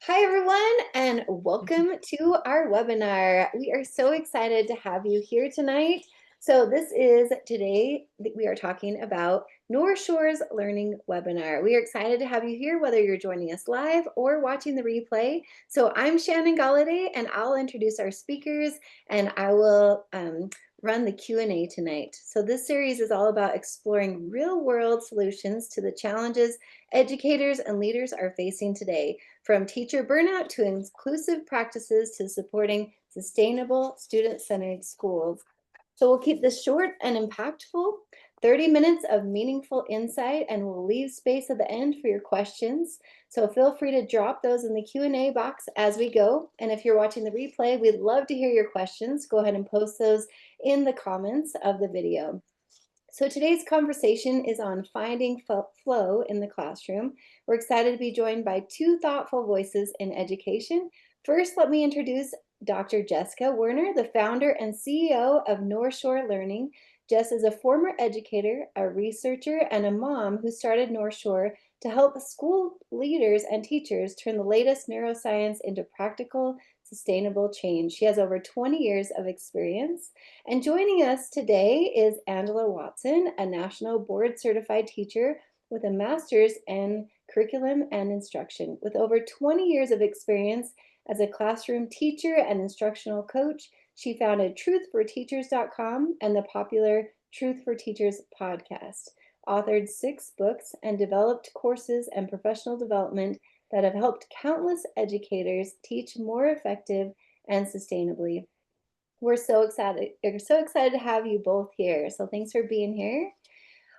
Hi, everyone, and welcome to our webinar. We are so excited to have you here tonight. So this is today that we are talking about North Shore's Learning Webinar. We are excited to have you here, whether you're joining us live or watching the replay. So I'm Shannon Galladay, and I'll introduce our speakers, and I will run the Q&A tonight. So this series is all about exploring real-world solutions to the challenges educators and leaders are facing today, from teacher burnout to inclusive practices to supporting sustainable student-centered schools. So we'll keep this short and impactful, 30 minutes of meaningful insight, and we'll leave space at the end for your questions. So feel free to drop those in the Q&A box as we go. And if you're watching the replay, we'd love to hear your questions. Go ahead and post those in the comments of the video. So today's conversation is on finding flow in the classroom. We're excited to be joined by two thoughtful voices in education. First, let me introduce Dr. Jessica Werner, the founder and CEO of North Shore Learning. Jess is a former educator, a researcher, and a mom who started North Shore to help school leaders and teachers turn the latest neuroscience into practical, sustainable change. She has over 20 years of experience. And joining us today is Angela Watson, a national board certified teacher with a master's in curriculum and instruction. With over 20 years of experience as a classroom teacher and instructional coach, she founded truthforteachers.com and the popular Truth for Teachers podcast, authored 6 books, and developed courses and professional development that have helped countless educators teach more effective and sustainably. We're so excited. We're so excited to have you both here. So thanks for being here.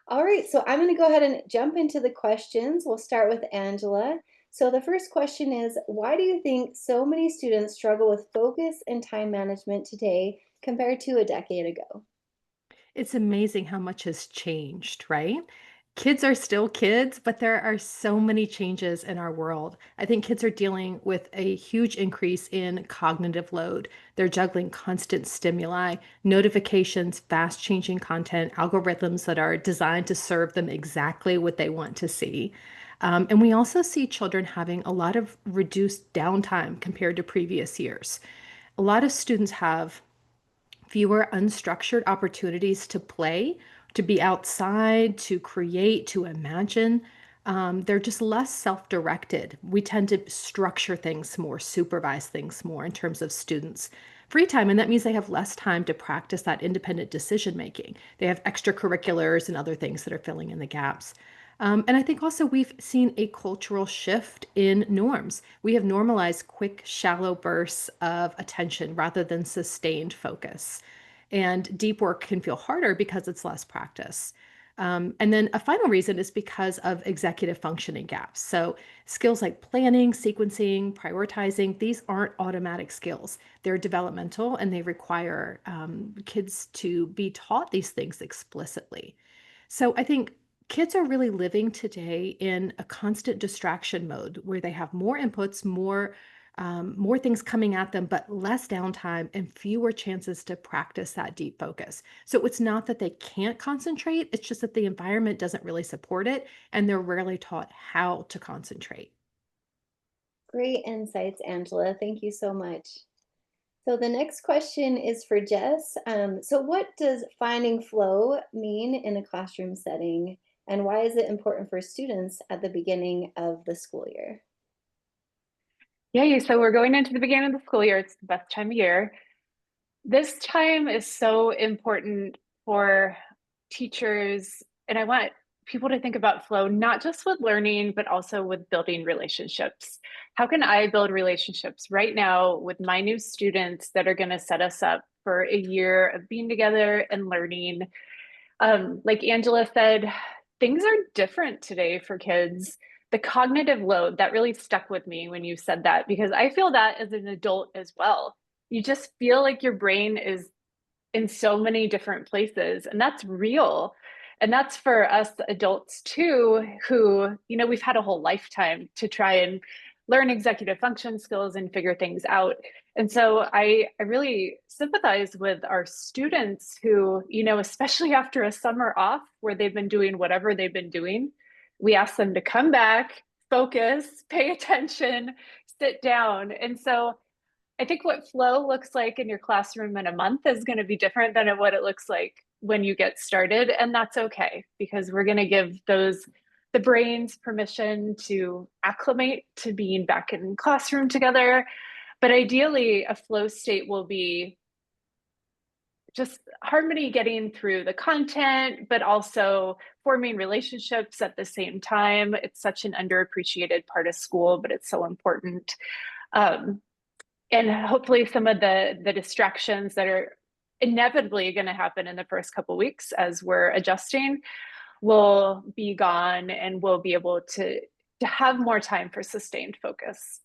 All right, so I'm going to go ahead and jump into the questions. We'll start with Angela. So the first question is, why do you think so many students struggle with focus and time management today compared to a decade ago? It's amazing how much has changed, right? Kids are still kids, but there are so many changes in our world. I think kids are dealing with a huge increase in cognitive load. They're juggling constant stimuli, notifications, fast changing content, algorithms that are designed to serve them exactly what they want to see. And we also see children having a lot of reduced downtime compared to previous years. A lot of students have fewer unstructured opportunities to play, to be outside, to create, to imagine. They're just less self-directed. We tend to structure things more, supervise things more in terms of students' free time, and that means they have less time to practice that independent decision making. They have extracurriculars and other things that are filling in the gaps. And I think also we've seen a cultural shift in norms. We have normalized quick, shallow bursts of attention rather than sustained focus. And deep work can feel harder because it's less practice. And then a final reason is because of executive functioning gaps. So skills like planning, sequencing, prioritizing, these aren't automatic skills. They're developmental and they require kids to be taught these things explicitly. So I think kids are really living today in a constant distraction mode where they have more inputs, more things coming at them, but less downtime and fewer chances to practice that deep focus. So it's not that they can't concentrate, it's just that the environment doesn't really support it, and they're rarely taught how to concentrate. Great insights, Angela. Thank you so much. So the next question is for Jess. So what does finding flow mean in a classroom setting, and why is it important for students at the beginning of the school year? Yeah, so we're going into the beginning of the school year. It's the best time of year. This time is so important for teachers, and I want people to think about flow, not just with learning, but also with building relationships. How can I build relationships right now with my new students that are going to set us up for a year of being together and learning? Like Angela said, things are different today for kids. The cognitive load that really stuck with me when you said that, because I feel that as an adult as well. You just feel like your brain is in so many different places, and that's real. And that's for us adults too, who, we've had a whole lifetime to try and learn executive function skills and figure things out. And so I really sympathize with our students who, especially after a summer off where they've been doing whatever they've been doing, we ask them to come back, focus, pay attention, sit down. And so I think what flow looks like in your classroom in a month is going to be different than what it looks like when you get started. And that's okay, because we're going to give the brains permission to acclimate to being back in classroom together. But ideally, a flow state will be just harmony, getting through the content, but also forming relationships at the same time. It's such an underappreciated part of school, but it's so important. Um, and hopefully some of the distractions that are inevitably going to happen in the first couple weeks as we're adjusting will be gone, and we'll be able to have more time for sustained focus.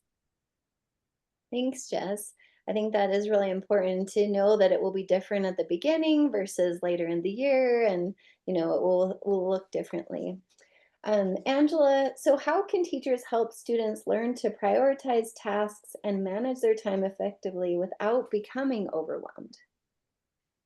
Thanks, Jess. I think that is really important to know that it will be different at the beginning versus later in the year, and it will look differently. Angela, so how can teachers help students learn to prioritize tasks and manage their time effectively without becoming overwhelmed?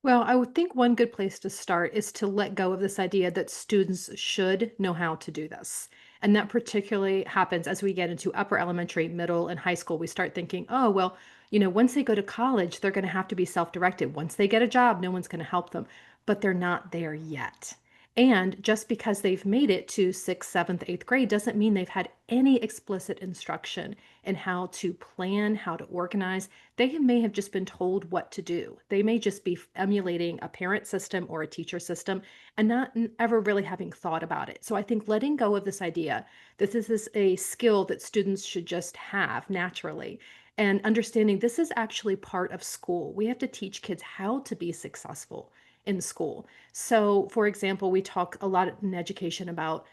Well, I would think one good place to start is to let go of this idea that students should know how to do this. And that particularly happens as we get into upper elementary, middle, and high school. We start thinking, oh, well, once they go to college, they're going to have to be self directed. Once they get a job, no one's going to help them. But they're not there yet. And just because they've made it to sixth, seventh, eighth grade doesn't mean they've had any explicit instruction in how to plan, how to organize. They may have just been told what to do. They may just be emulating a parent system or a teacher system and not ever really having thought about it. So I think letting go of this idea that this is a skill that students should just have naturally, and understanding this is actually part of school. We have to teach kids how to be successful in school. So, for example, we talk a lot in education about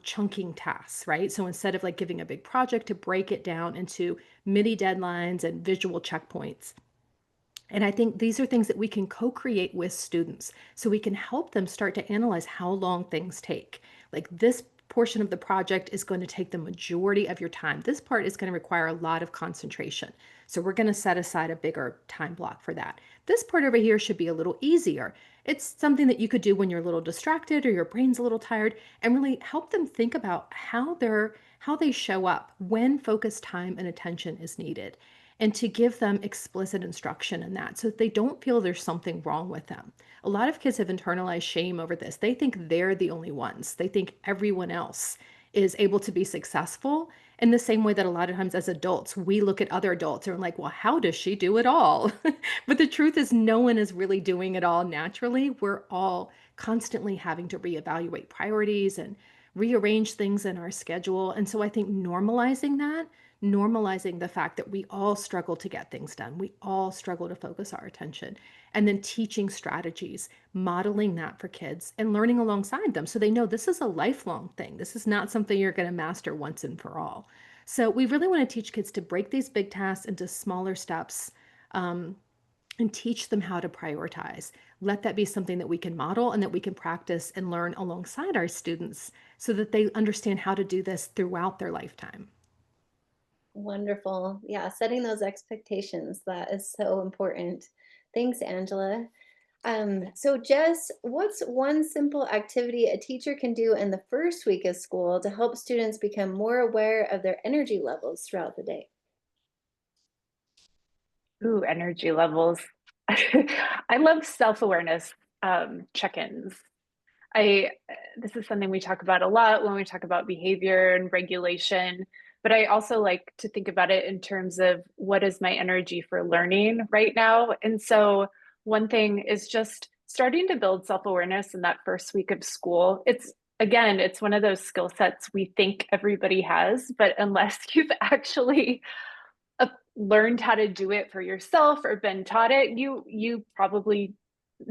chunking tasks, right? So instead of like giving a big project, to break it down into mini deadlines and visual checkpoints. And I think these are things that we can co-create with students so we can help them start to analyze how long things take. Like this portion of the project is going to take the majority of your time. This part is going to require a lot of concentration. So we're going to set aside a bigger time block for that. This part over here should be a little easier. It's something that you could do when you're a little distracted or your brain's a little tired, and really help them think about how they show up when focused time and attention is needed, and to give them explicit instruction in that so that they don't feel there's something wrong with them. A lot of kids have internalized shame over this. They think they're the only ones. They think everyone else is able to be successful in the same way that a lot of times as adults, we look at other adults and we're like, well, how does she do it all? But the truth is, no one is really doing it all naturally. We're all constantly having to reevaluate priorities and rearrange things in our schedule. And so I think normalizing the fact that we all struggle to get things done. We all struggle to focus our attention. And then teaching strategies, modeling that for kids and learning alongside them so they know this is a lifelong thing. This is not something you're going to master once and for all. So we really want to teach kids to break these big tasks into smaller steps, and teach them how to prioritize. Let that be something that we can model and that we can practice and learn alongside our students so that they understand how to do this throughout their lifetime. Wonderful. Yeah, setting those expectations, that is so important. Thanks, Angela. So Jess, what's one simple activity a teacher can do in the first week of school to help students become more aware of their energy levels throughout the day? Ooh, energy levels. I love self-awareness check-ins. I This is something we talk about a lot when we talk about behavior and regulation, but I also like to think about it in terms of what is my energy for learning right now. And so one thing is just starting to build self-awareness in that first week of school. It's one of those skill sets we think everybody has, but unless you've actually learned how to do it for yourself or been taught it, you probably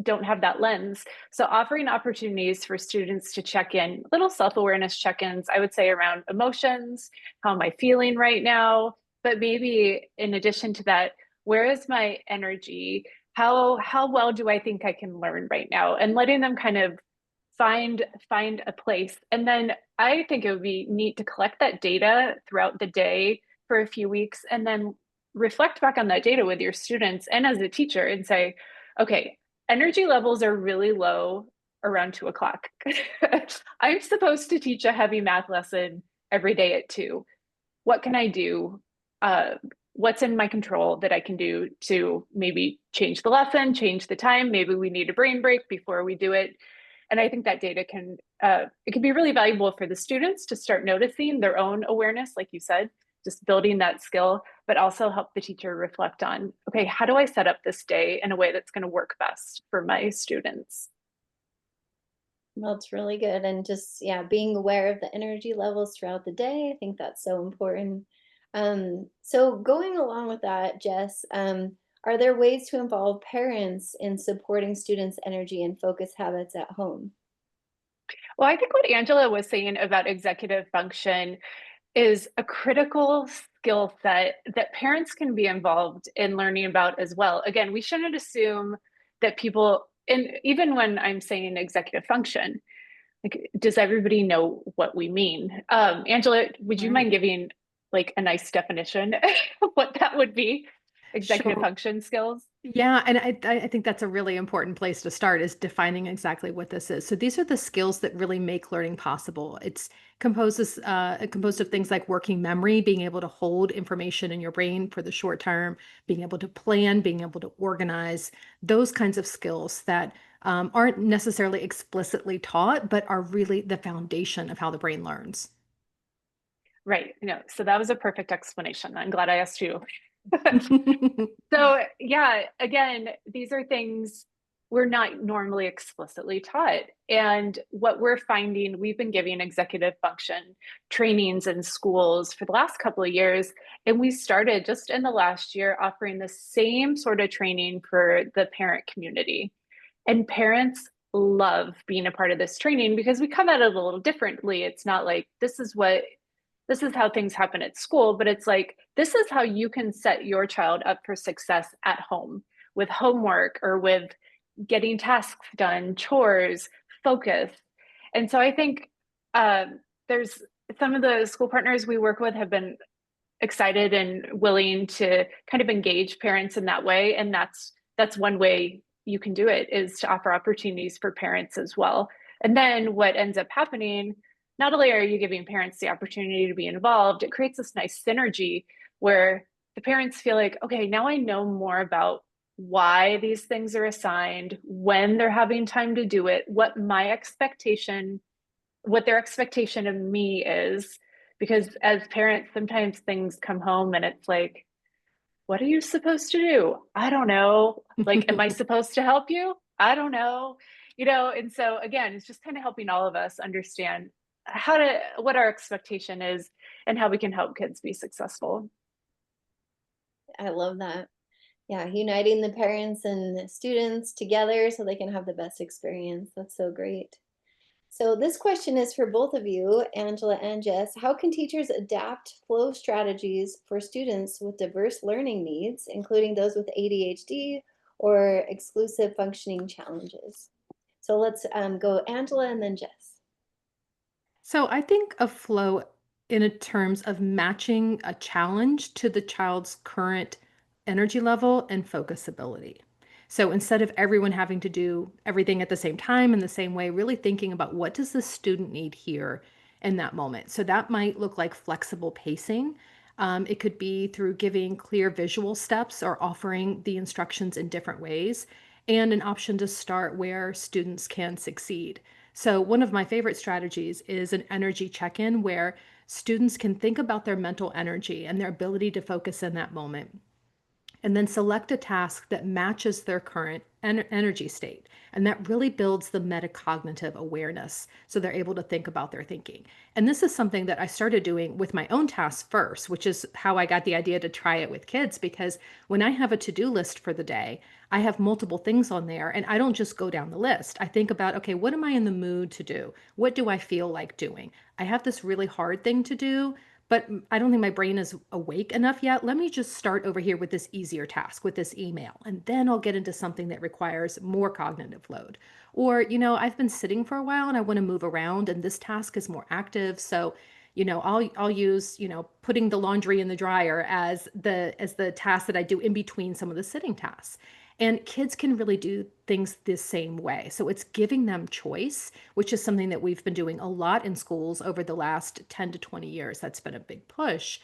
don't have that lens. So offering opportunities for students to check in, little self-awareness check-ins, I would say around emotions, how am I feeling right now? But maybe in addition to that, where is my energy? How well do I think I can learn right now? And letting them kind of find a place. And then I think it would be neat to collect that data throughout the day for a few weeks, and then reflect back on that data with your students and as a teacher and say, okay, energy levels are really low around 2 o'clock. I'm supposed to teach a heavy math lesson every day at 2. What can I do what's in my control that I can do to maybe change the lesson, change the time. Maybe we need a brain break before we do it. And I think that data can it can be really valuable for the students to start noticing their own awareness, like you said, just building that skill, but also help the teacher reflect on, okay, how do I set up this day in a way that's going to work best for my students? That's really good. And just, yeah, being aware of the energy levels throughout the day. I think that's so important. So going along with that, Jess, are there ways to involve parents in supporting students' energy and focus habits at home? Well, I think what Angela was saying about executive function is a critical skill set that parents can be involved in learning about as well. Again, we shouldn't assume that people, and even when I'm saying executive function, like, does everybody know what we mean? Angela, would you Right. mind giving like a nice definition of what that would be? Executive Sure. function skills? Yeah, and I think that's a really important place to start is defining exactly what this is. So these are the skills that really make learning possible. It's composed of things like working memory, being able to hold information in your brain for the short term, being able to plan, being able to organize, those kinds of skills that aren't necessarily explicitly taught, but are really the foundation of how the brain learns. Right. No, so that was a perfect explanation. I'm glad I asked you. So, yeah, again, these are things we're not normally explicitly taught. And what we're finding, we've been giving executive function trainings in schools for the last couple of years. And we started just in the last year offering the same sort of training for the parent community. And parents love being a part of this training because we come at it a little differently. It's not like this is how things happen at school, but it's like, this is how you can set your child up for success at home with homework or with getting tasks done, chores, focus. And so I think there's some of the school partners we work with have been excited and willing to kind of engage parents in that way. And that's one way you can do it is to offer opportunities for parents as well. And then what ends up happening, not only are you giving parents the opportunity to be involved, it creates this nice synergy where the parents feel like, okay, now I know more about why these things are assigned, when they're having time to do it, what their expectation of me is. Because as parents, sometimes things come home and it's like, what are you supposed to do? I don't know. Like, am I supposed to help you? I don't know. And so again, it's just kind of helping all of us understand what our expectation is and how we can help kids be successful. I love that. Yeah, uniting the parents and the students together so they can have the best experience. That's so great. So this question is for both of you, Angela and Jess. How can teachers adapt flow strategies for students with diverse learning needs, including those with ADHD or exclusive functioning challenges? So let's go Angela and then Jess. So I think of flow in a terms of matching a challenge to the child's current energy level and focus ability. So instead of everyone having to do everything at the same time in the same way, really thinking about what does the student need here in that moment. So that might look like flexible pacing. It could be through giving clear visual steps or offering the instructions in different ways, and an option to start where students can succeed. So, one of my favorite strategies is an energy check in where students can think about their mental energy and their ability to focus in that moment and then select a task that matches their current energy state. And that really builds the metacognitive awareness so they're able to think about their thinking. And this is something that I started doing with my own tasks first, which is how I got the idea to try it with kids. Because when I have a to do list for the day, I have multiple things on there and I don't just go down the list. I think about, okay, what am I in the mood to do? What do I feel like doing? I have this really hard thing to do, but I don't think my brain is awake enough yet. Let me just start over here with this easier task, with this email, and then I'll get into something that requires more cognitive load. Or, I've been sitting for a while and I want to move around, and this task is more active. So, I'll use, putting the laundry in the dryer as the task that I do in between some of the sitting tasks. And kids can really do things the same way. So it's giving them choice, which is something that we've been doing a lot in schools over the last 10 to 20 years. That's been a big push.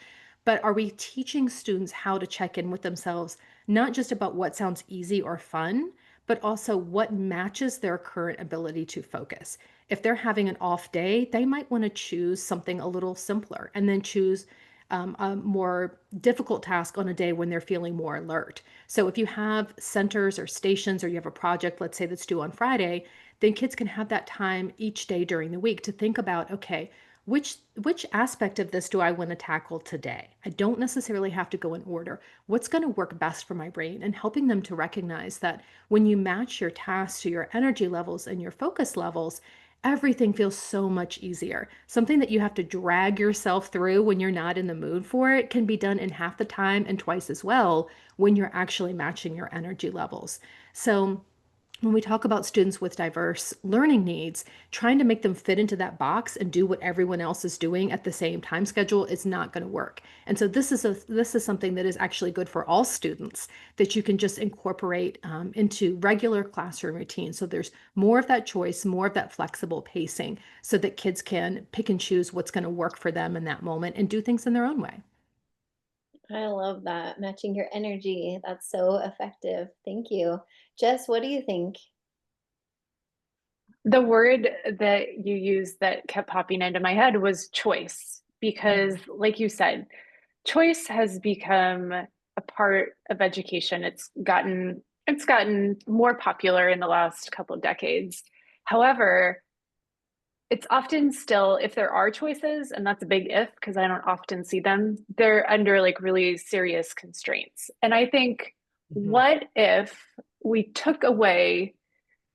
but are we teaching students how to check in with themselves, not just about what sounds easy or fun, but also what matches their current ability to focus? If they're having an off day, they might want to choose something a little simpler and then choose a more difficult task on a day when they're feeling more alert. So if you have centers or stations or you have a project, let's say that's due on Friday, then kids can have that time each day during the week to think about, okay, which aspect of this do I want to tackle today? I don't necessarily have to go in order. What's going to work best for my brain? And helping them to recognize that when you match your tasks to your energy levels and your focus levels, everything feels so much easier. Something that you have to drag yourself through when you're not in the mood for it can be done in half the time and twice as well when you're actually matching your energy levels. So when we talk about students with diverse learning needs, trying to make them fit into that box and do what everyone else is doing at the same time schedule is not going to work. And so this is something that is actually good for all students that you can just incorporate into regular classroom routines. So there's more of that choice, more of that flexible pacing, so that kids can pick and choose what's going to work for them in that moment and do things in their own way. I love that. Matching your energy. That's so effective. Thank you. Jess, what do you think? The word that you used that kept popping into my head was choice, because, like you said, choice has become a part of education. It's gotten more popular in the last couple of decades. However, it's often still, if there are choices, and that's a big if because I don't often see them, they're under like really serious constraints. And I think, Mhm. what if we took away,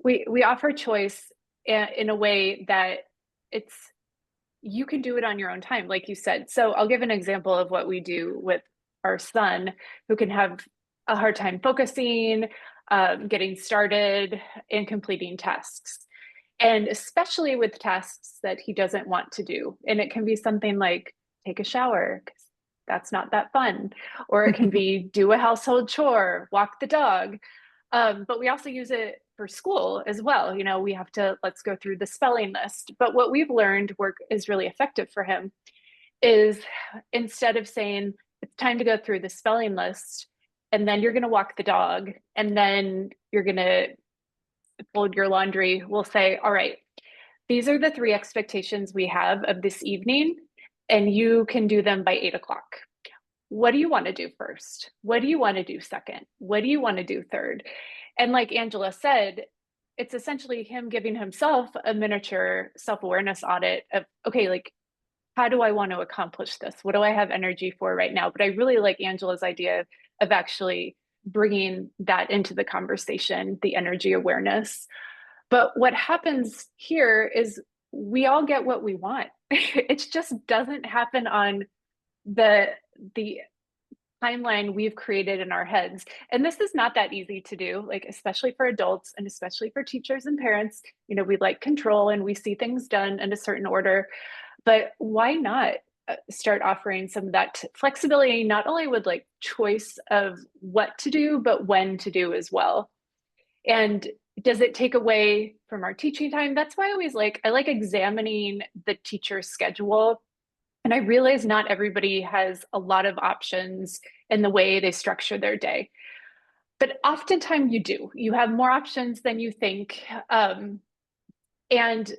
we offer choice in a way that it's, you can do it on your own time, like you said. So I'll give an example of what we do with our son, who can have a hard time focusing, getting started, and completing tasks. And especially with tasks that he doesn't want to do. And it can be something like take a shower, because that's not that fun. Or it can be do a household chore, walk the dog. But we also use it for school as well. You know, we have to, let's go through the spelling list. But what we've learned work is really effective for him is, instead of saying it's time to go through the spelling list and then you're going to walk the dog and then you're going to fold your laundry, we'll say, all right, these are the three expectations we have of this evening, and you can do them by 8 o'clock. What do you want to do first? What do you want to do second? What do you want to do third? And like Angela said, it's essentially him giving himself a miniature self-awareness audit of, okay, like, how do I want to accomplish this? What do I have energy for right now? But I really like Angela's idea of actually bringing that into the conversation, the energy awareness. But what happens here is we all get what we want. It just doesn't happen on the the timeline we've created in our heads. And this is not that easy to do, like especially for adults and especially for teachers and parents. You know, we like control and we see things done in a certain order. But why not start offering some of that flexibility, not only with like choice of what to do, but when to do as well? And does it take away from our teaching time? That's why I like examining the teacher's schedule. And I realize not everybody has a lot of options in the way they structure their day. But oftentimes you do. You have more options than you think. And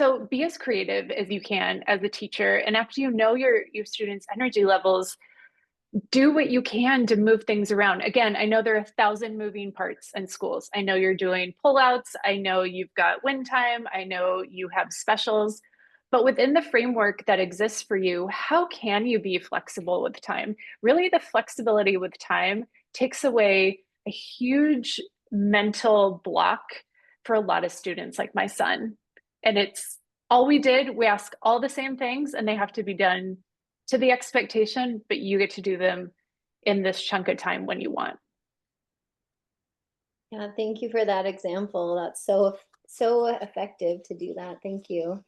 so be as creative as you can as a teacher. And after you know your students' energy levels, do what you can to move things around. Again, I know there are 1,000 moving parts in schools. I know you're doing pullouts. I know you've got win time. I know you have specials. But within the framework that exists for you, how can you be flexible with time? Really, the flexibility with time takes away a huge mental block for a lot of students like my son. And it's all we did, we ask all the same things and they have to be done to the expectation, but you get to do them in this chunk of time when you want. Yeah, thank you for that example. That's so effective to do that. Thank you.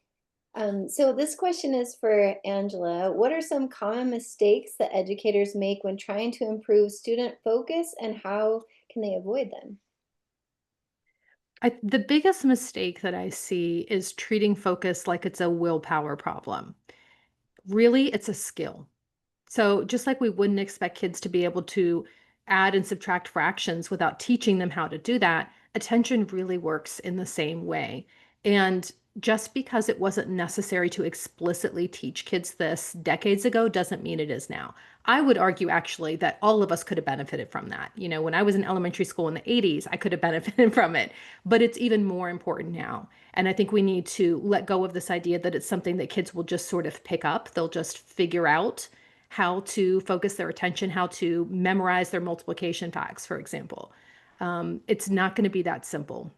So this question is for Angela. What are some common mistakes that educators make when trying to improve student focus, and how can they avoid them? The biggest mistake that I see is treating focus like it's a willpower problem. Really, it's a skill. So just like we wouldn't expect kids to be able to add and subtract fractions without teaching them how to do that, attention really works in the same way. And just because it wasn't necessary to explicitly teach kids this decades ago doesn't mean it is now. I would argue actually that all of us could have benefited from that. You know, when I was in elementary school in the 80s, I could have benefited from it, but it's even more important now. And I think we need to let go of this idea that it's something that kids will just sort of pick up. They'll just figure out how to focus their attention, how to memorize their multiplication facts, for example. It's not going to be that simple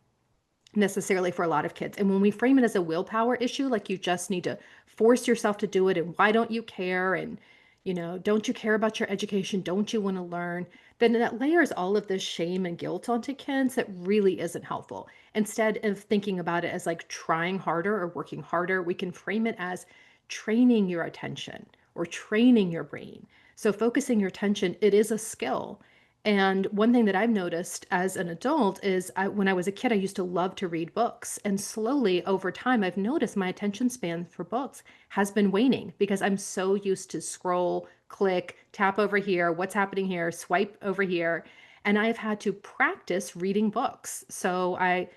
necessarily for a lot of kids. And when we frame it as a willpower issue, like you just need to force yourself to do it, and why don't you care? And, you know, don't you care about your education? Don't you want to learn? Then that layers all of this shame and guilt onto kids that really isn't helpful. Instead of thinking about it as like trying harder or working harder, we can frame it as training your attention or training your brain. So focusing your attention, it is a skill. And one thing that I've noticed as an adult is when I was a kid, I used to love to read books. And slowly over time, I've noticed my attention span for books has been waning because I'm so used to scroll, click, tap over here, what's happening here, swipe over here. And I've had to practice reading books. So I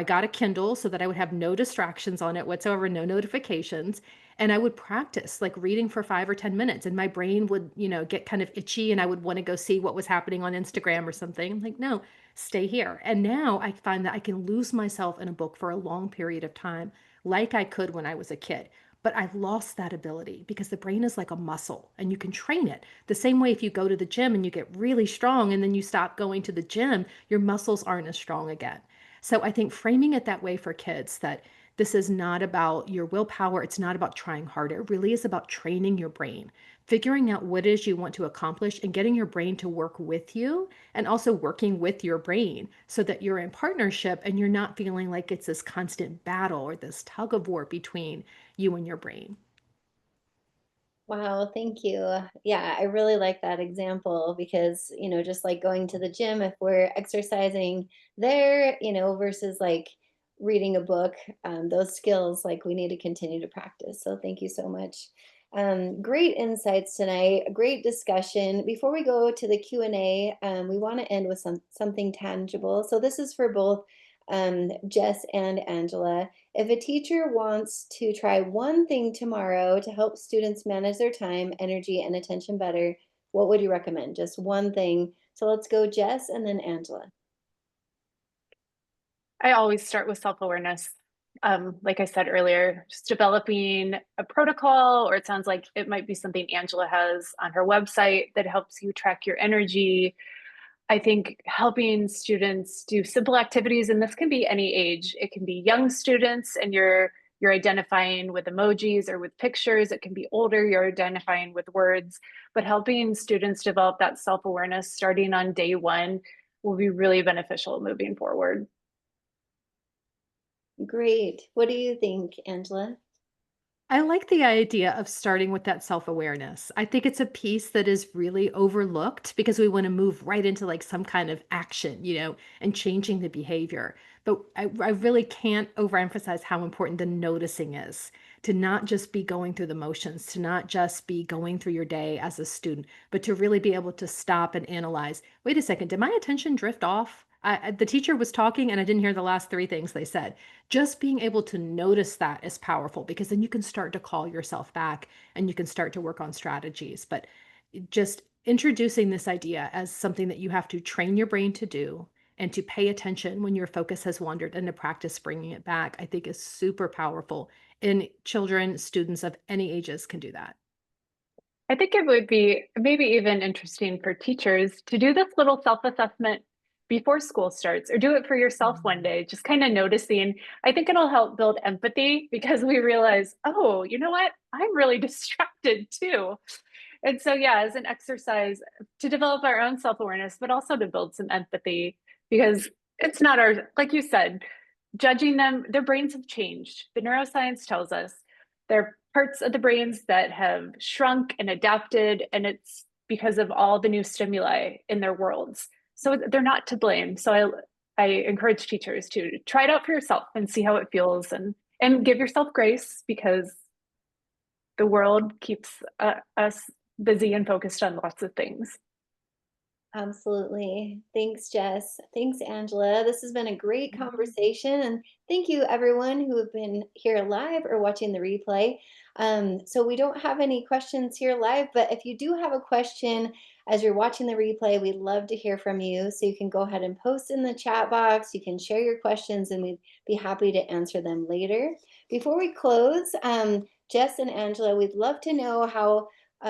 got a Kindle so that I would have no distractions on it whatsoever, no notifications. And I would practice like reading for 5 or 10 minutes, and my brain would, get kind of itchy and I would want to go see what was happening on Instagram or something. I'm like, no, stay here. And now I find that I can lose myself in a book for a long period of time, like I could when I was a kid. But I've lost that ability because the brain is like a muscle and you can train it. The same way if you go to the gym and you get really strong and then you stop going to the gym, your muscles aren't as strong again. So I think framing it that way for kids, that this is not about your willpower. It's not about trying harder. It really is about training your brain, figuring out what it is you want to accomplish and getting your brain to work with you and also working with your brain so that you're in partnership and you're not feeling like it's this constant battle or this tug of war between you and your brain. Wow, thank you. Yeah, I really like that example because, just like going to the gym, if we're exercising there, versus like reading a book, those skills, like we need to continue to practice. So thank you so much. Great insights tonight, a great discussion. Before we go to the Q&A, we want to end with something tangible. So this is for both Jess and Angela. If a teacher wants to try one thing tomorrow to help students manage their time, energy, and attention better, what would you recommend? Just one thing. So let's go, Jess, and then Angela. I always start with self-awareness. Like I said earlier, just developing a protocol, or it sounds like it might be something Angela has on her website that helps you track your energy. I think helping students do simple activities, and this can be any age. It can be young students and you're identifying with emojis or with pictures. It can be older, you're identifying with words, but helping students develop that self-awareness starting on day one will be really beneficial moving forward. Great. What do you think, Angela? I like the idea of starting with that self-awareness. I think it's a piece that is really overlooked because we want to move right into like some kind of action, and changing the behavior. But I really can't overemphasize how important the noticing is, to not just be going through the motions, to not just be going through your day as a student, but to really be able to stop and analyze. Wait a second, did my attention drift off? The teacher was talking and I didn't hear the last three things they said. Just being able to notice that is powerful because then you can start to call yourself back and you can start to work on strategies. But just introducing this idea as something that you have to train your brain to do and to pay attention when your focus has wandered and to practice bringing it back, I think is super powerful. And children, students of any ages can do that. I think it would be maybe even interesting for teachers to do this little self-assessment before school starts, or do it for yourself one day, just kind of noticing. I think it'll help build empathy because we realize, oh, you know what? I'm really distracted too. And so, yeah, as an exercise to develop our own self-awareness, but also to build some empathy because it's not our, like you said, judging them, their brains have changed. The neuroscience tells us there are parts of the brains that have shrunk and adapted, and it's because of all the new stimuli in their worlds. So they're not to blame. So I encourage teachers to try it out for yourself and see how it feels, and give yourself grace because the world keeps us busy and focused on lots of things. Absolutely. Thanks, Jess. Thanks, Angela. This has been a great conversation. And thank you, everyone who have been here live or watching the replay. So we don't have any questions here live, but if you do have a question as you're watching the replay, we'd love to hear from you. So you can go ahead and post in the chat box. You can share your questions and we'd be happy to answer them later. Before we close, Jess and Angela, we'd love to know how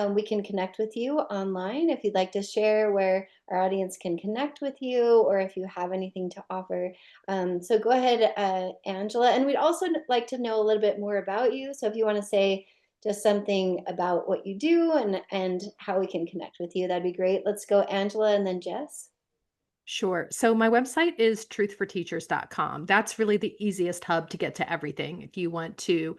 we can connect with you online. If you'd like to share where our audience can connect with you, or if you have anything to offer. So go ahead, Angela. And we'd also like to know a little bit more about you. So if you want to say just something about what you do and how we can connect with you, that'd be great. Let's go, Angela, and then Jess. Sure. So my website is truthforteachers.com. That's really the easiest hub to get to everything. If you want to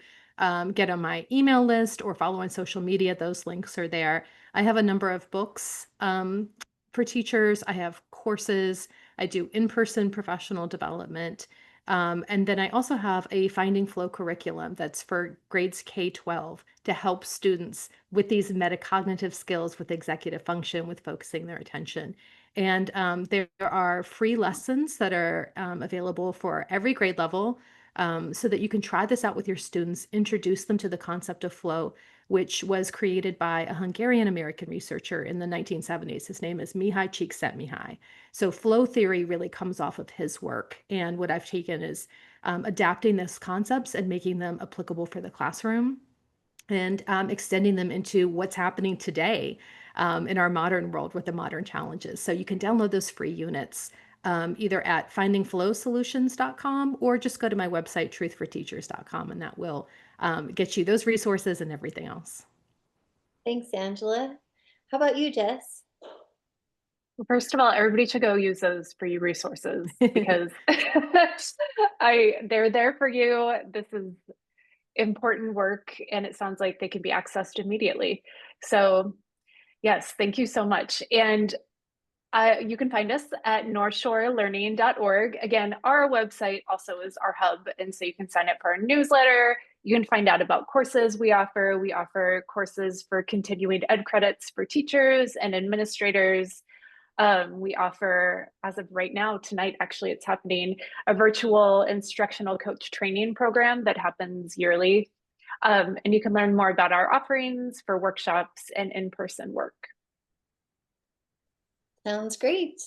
get on my email list or follow on social media, those links are there. I have a number of books for teachers. I have courses. I do in-person professional development. And then I also have a Finding Flow curriculum that's for grades K-12 to help students with these metacognitive skills with executive function, with focusing their attention. And there are free lessons that are available for every grade level so that you can try this out with your students, introduce them to the concept of flow, which was created by a Hungarian-American researcher in the 1970s. His name is Mihaly Csikszentmihalyi. So flow theory really comes off of his work. And what I've taken is adapting those concepts and making them applicable for the classroom and extending them into what's happening today in our modern world with the modern challenges. So you can download those free units either at findingflowsolutions.com or just go to my website, truthforteachers.com, and that will get you those resources and everything else. Thanks, Angela. How about you, Jess? Well, first of all, everybody should go use those free resources because they're there for you. This is important work and it sounds like they can be accessed immediately. So yes, thank you so much. And you can find us at northshorelearning.org. Again, our website also is our hub. And so you can sign up for our newsletter. You can find out about courses we offer. We offer courses for continuing ed credits for teachers and administrators. We offer, as of right now, tonight, actually, it's happening, a virtual instructional coach training program that happens yearly. And you can learn more about our offerings for workshops and in-person work. Sounds great.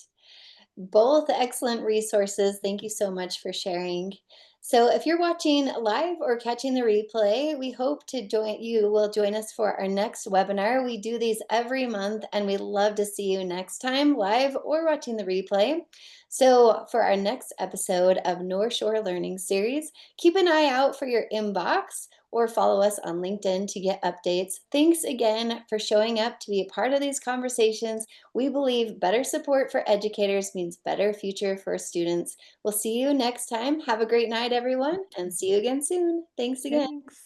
Both excellent resources. Thank you so much for sharing. So if you're watching live or catching the replay, we hope you will join us for our next webinar. We do these every month and we'd love to see you next time, live or watching the replay. So for our next episode of North Shore Learning Series, keep an eye out for your inbox or follow us on LinkedIn to get updates. Thanks again for showing up to be a part of these conversations. We believe better support for educators means better future for students. We'll see you next time. Have a great night, everyone, and see you again soon. Thanks again. Thanks.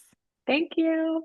Thank you.